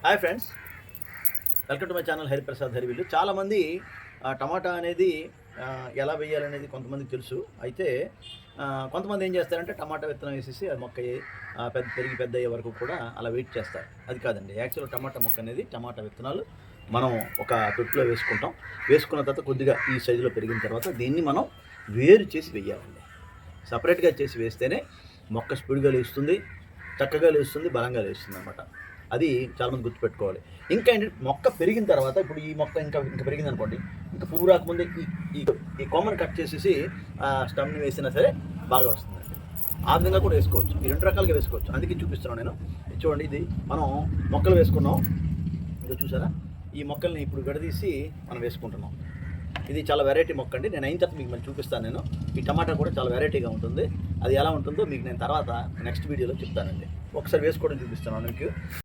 Hi friends, welcome to my channel Hariprasad హరివిల్లు. చాలామంది టమాటా అనేది ఎలా వేయాలనేది కొంతమందికి తెలుసు. అయితే కొంతమంది ఏం చేస్తారంటే టమాటా విత్తనం వేసేసి ఆ మొక్క పెరిగి పెద్ద అయ్యే వరకు కూడా అలా వెయిట్ చేస్తారు. అది కాదండి, యాక్చువల్గా టమాటా మొక్క అనేది టమాటా విత్తనాలు మనం ఒక తొట్టులో వేసుకుంటాం. వేసుకున్న తర్వాత కొద్దిగా ఈ సైజులో పెరిగిన తర్వాత దీన్ని మనం వేరు చేసి వేయాలండి. సపరేట్గా చేసి వేస్తేనే మొక్క స్పీడ్గా లేస్తుంది, చక్కగా లేస్తుంది, బలంగా లేస్తుంది అనమాట. అది చాలామంది గుర్తుపెట్టుకోవాలి. ఇంకా ఏంటంటే మొక్క పెరిగిన తర్వాత ఇప్పుడు ఈ మొక్క ఇంకా పెరిగింది అనుకోండి, ఇంకా పువ్వు రాకముందే ఈ ఈ కొమ్మని కట్ చేసేసి స్టమ్ని వేసినా సరే బాగా వస్తుందండి. ఆ విధంగా కూడా వేసుకోవచ్చు. ఈ రెండు రకాలుగా వేసుకోవచ్చు. అందుకే చూపిస్తున్నాను నేను. చూడండి, ఇది మనం మొక్కలు వేసుకున్నాం. ఇంకా చూసారా, ఈ మొక్కల్ని ఇప్పుడు విడదీసి మనం వేసుకుంటున్నాం. ఇది చాలా వెరైటీ మొక్క అండి. నేను అయిన తర్వాత మీకు మళ్ళీ చూపిస్తాను. నేను ఈ టమాటా కూడా చాలా వెరైటీగా ఉంటుంది. అది ఎలా ఉంటుందో మీకు నేను తర్వాత నెక్స్ట్ వీడియోలో చెప్తానండి. ఒకసారి వేసుకోవడం చూపిస్తున్నాను మీకు.